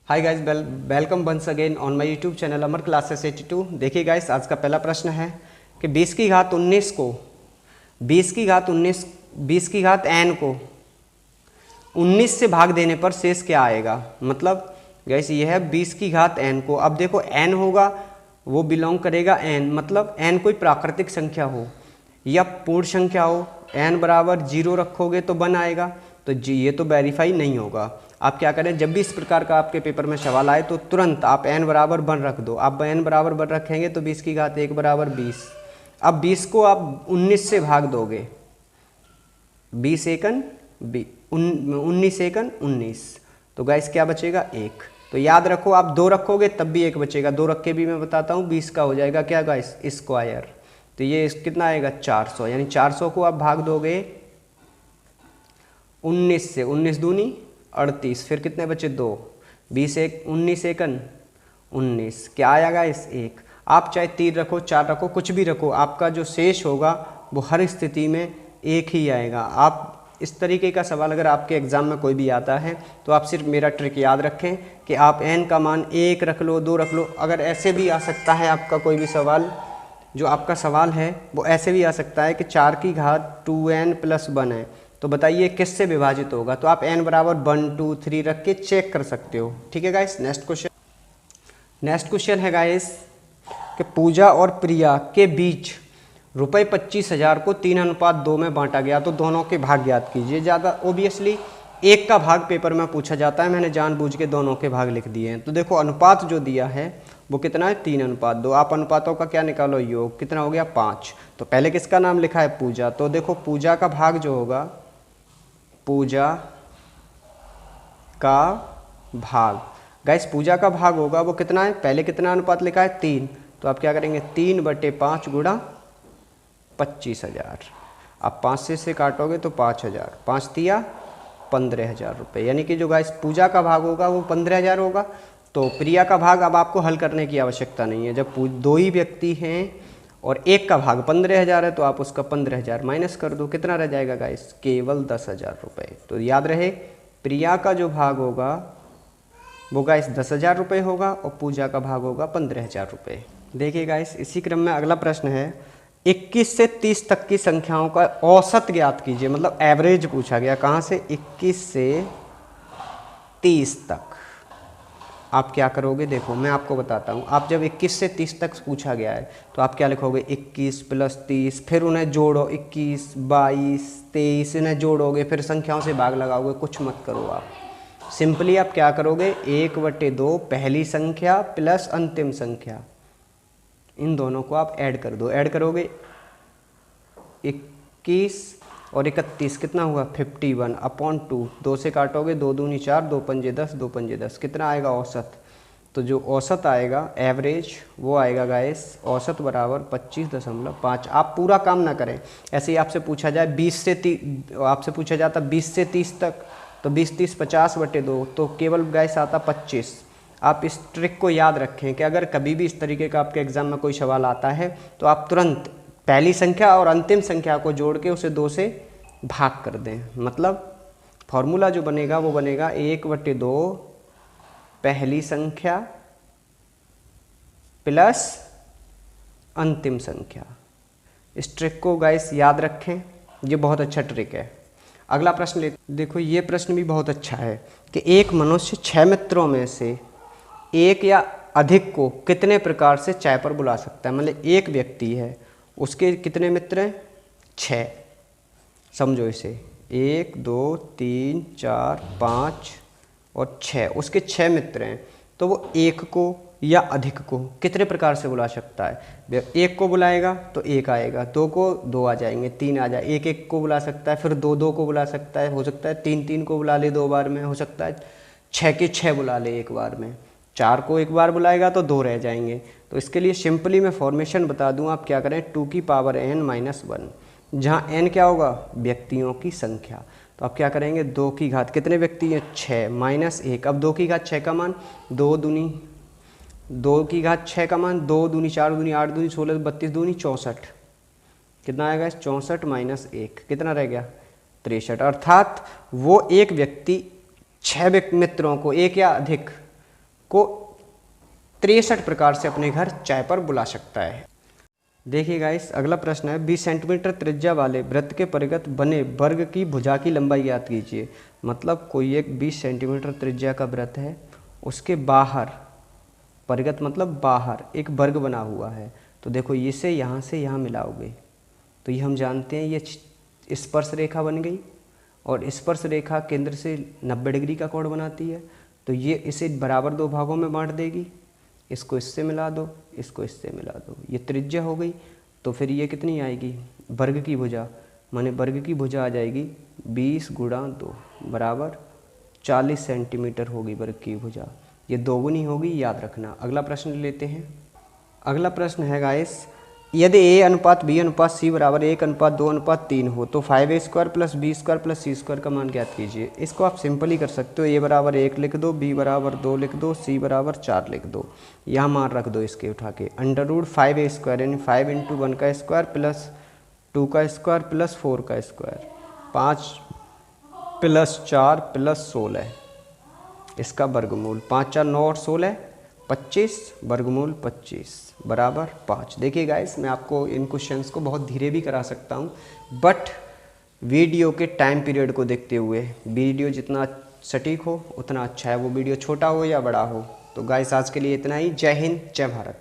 Hi guys, welcome once again on my YouTube channel Amar classes 82। देखिए guys, आज का पहला प्रश्न है कि 20 की घात 19 को 20 की घात n को 19 से भाग देने पर शेष क्या आएगा। मतलब गाइस ये है 20 की घात n को। अब देखो n होगा वो बिलोंग करेगा n, मतलब n कोई प्राकृतिक संख्या हो या पूर्ण संख्या हो। n बराबर 0 रखोगे तो 1 आएगा, तो ये तो वेरीफाई नहीं होगा। आप क्या करें, जब भी इस प्रकार का आपके पेपर में सवाल आए तो तुरंत आप n बराबर 1 रख दो। आप n बराबर 1 रखेंगे तो 20 की घात 1 बराबर 20। अब 20 को आप 19 से भाग दोगे, 20 एकन 19 एकन 19, तो गाइस क्या बचेगा 1। तो याद रखो, आप 2 रखोगे तब भी 1 बचेगा, 2 रख के भी मैं बताता हूँ 20 का हो जाएगा क्या गाइस, स्क्वायर। तो ये कितना आएगा 400, यानी 400 को आप भाग दोगे 19 से, 19 दूनी 38, फिर कितने बचे 2, 20 एक 19 एकन 19, क्या आया गाइस 1। आप चाहे 3 रखो 4 रखो कुछ भी रखो, आपका जो शेष होगा वो हर स्थिति में 1 ही आएगा। आप इस तरीके का सवाल अगर आपके एग्जाम में कोई भी आता है तो आप सिर्फ मेरा ट्रिक याद रखें कि आप n का मान 1 रख लो, 2 रख लो। अगर ऐसे भी आ सकता है आपका कोई भी सवाल, जो आपका सवाल है वो ऐसे भी आ सकता है कि 4 की घात 2n + 1 है, तो बताइए किससे विभाजित होगा। तो आप n बराबर 1 2 3 रख के चेक कर सकते हो। ठीक है गाइस, नेक्स्ट क्वेश्चन है गाइस कि पूजा और प्रिया के बीच रुपये 25,000 को 3:2 में बांटा गया, तो दोनों के भाग ज्ञात कीजिए। ज़्यादा ओबियसली एक का भाग पेपर में पूछा जाता है, मैंने जानबूझ के दोनों के भाग लिख दिए हैं। तो देखो अनुपात जो दिया है वो कितना है 3:2। आप अनुपातों का क्या निकालो, योग कितना हो गया 5। तो पहले किसका नाम लिखा है पूजा, तो देखो पूजा का भाग जो होगा, पूजा का भाग गाइस, पूजा का भाग होगा वो कितना है, पहले कितना अनुपात लिखा है 3, तो आप क्या करेंगे 3/5 गुणा 25,000। अब 5 से काटोगे तो 5,000, 5 तिया 15,000 रुपये, यानी कि जो गाइस पूजा का भाग होगा वो 15,000 होगा। तो प्रिया का भाग अब आपको हल करने की आवश्यकता नहीं है, जब 2 ही व्यक्ति हैं और एक का भाग 15,000 है तो आप उसका 15,000 माइनस कर दो, कितना रह जाएगा गाइस, केवल 10,000 रुपये। तो याद रहे प्रिया का जो भाग होगा वो गाइस 10,000 रुपये होगा और पूजा का भाग होगा 15,000 रुपये। देखिए गाइस, इसी क्रम में अगला प्रश्न है 21 से 30 तक की संख्याओं का औसत ज्ञात कीजिए। मतलब एवरेज पूछा गया, कहाँ से 21 से 30 तक। आप क्या करोगे, देखो मैं आपको बताता हूँ। आप जब 21 से 30 तक पूछा गया है तो आप क्या लिखोगे 21 + 30, फिर उन्हें जोड़ो 21 22 23, इन्हें जोड़ोगे फिर संख्याओं से भाग लगाओगे। कुछ मत करो, आप सिंपली आप क्या करोगे 1/2 पहली संख्या प्लस अंतिम संख्या, इन दोनों को आप ऐड कर दो। ऐड करोगे 21 और 31 कितना हुआ 51/2, 2 से काटोगे 2 दूनी 4, 2 पंजे 10, 2 पंजे 10, कितना आएगा औसत। तो जो औसत आएगा एवरेज वो आएगा गाइस, औसत बराबर 25.5। आप पूरा काम ना करें, ऐसे ही आपसे पूछा जाए 20 से 30, आपसे पूछा जाता 20 से 30 तक, तो 20 30 50/2, तो केवल गाइस आता 25। आप इस ट्रिक को याद रखें कि अगर कभी भी इस तरीके का आपके एग्जाम में कोई सवाल आता है तो आप तुरंत पहली संख्या और अंतिम संख्या को जोड़ के उसे 2 से भाग कर दें। मतलब फॉर्मूला जो बनेगा वो बनेगा 1/2 पहली संख्या प्लस अंतिम संख्या। इस ट्रिक को गाइस याद रखें, ये बहुत अच्छा ट्रिक है। अगला प्रश्न देखो, ये प्रश्न भी बहुत अच्छा है कि एक मनुष्य 6 मित्रों में से एक या अधिक को कितने प्रकार से चाय पर बुला सकता है। मतलब एक व्यक्ति है, उसके कितने मित्र हैं 6, समझो इसे 1 2 3 4 5 और 6, उसके 6 मित्र हैं, तो वो एक को या अधिक को कितने प्रकार से बुला सकता है। एक को बुलाएगा तो 1 आएगा, 2 को 2 आ जाएंगे, 3 आ जाए, 1 को बुला सकता है, फिर 2 को बुला सकता है, हो सकता है 3 को बुला ले 2 बार में, हो सकता है 6 के 6 बुला ले 1 बार में, 4 को 1 बार बुलाएगा तो 2 रह जाएंगे। तो इसके लिए सिंपली मैं फॉर्मेशन बता दूं, आप क्या करें 2 की पावर n - 1, जहाँ n क्या होगा व्यक्तियों की संख्या। तो आप क्या करेंगे 2 की घात कितने व्यक्ति हैं 6 -1। अब 2 की घात 6 का मान 2 की घात 6 का मान 2 दूनी 4 दूनी 8 दूनी 16 32 दूनी 64, कितना आएगा 64 - 1, कितना रह गया 63। अर्थात वो एक व्यक्ति 6 मित्रों को, एक या अधिक को 63 प्रकार से अपने घर चाय पर बुला सकता है। देखिए गाइस, अगला प्रश्न है 20 सेंटीमीटर त्रिज्या वाले वृत्त के परिगत बने वर्ग की भुजा की लंबाई ज्ञात कीजिए। मतलब कोई एक 20 सेंटीमीटर त्रिज्या का वृत्त है, उसके बाहर, परिगत मतलब बाहर, एक वर्ग बना हुआ है। तो देखो इसे यहाँ से यहाँ मिलाओगे तो ये हम जानते हैं ये स्पर्श रेखा बन गई, और स्पर्श रेखा केंद्र से 90 डिग्री का कोण बनाती है। तो ये इसे बराबर 2 भागों में बांट देगी, इसको इससे मिला दो, इसको इससे मिला दो, ये त्रिज्या हो गई। तो फिर ये कितनी आएगी, वर्ग की भुजा, माने वर्ग की भुजा आ जाएगी 20 गुणा 2 बराबर 40 सेंटीमीटर होगी वर्ग की भुजा। ये दोगुनी होगी, याद रखना। अगला प्रश्न लेते हैं। अगला प्रश्न है गाइस, यदि a अनुपात b अनुपात c बराबर 1:2:3 हो तो 5a² plus b² plus c² का मान ज्ञात कीजिए। इसको आप सिंपल ही कर सकते हो, a बराबर 1 लिख दो, b बराबर 2 लिख दो, c बराबर 4 लिख दो। यहाँ मान रख दो इसके उठा के, √5a² यानी 5 × 1 का स्क्वायर प्लस 2 का स्क्वायर प्लस 4 का स्क्वायर, 5 प्लस 4 प्लस 16, इसका वर्गमूल, 5 4 9 और 16 25, वर्गमूल 25 बराबर 5। देखिए गाइस, मैं आपको इन क्वेश्चंस को बहुत धीरे भी करा सकता हूँ, बट वीडियो के टाइम पीरियड को देखते हुए, वीडियो जितना सटीक हो उतना अच्छा है, वो वीडियो छोटा हो या बड़ा हो। तो गाइस आज के लिए इतना ही। जय हिंद, जय भारत।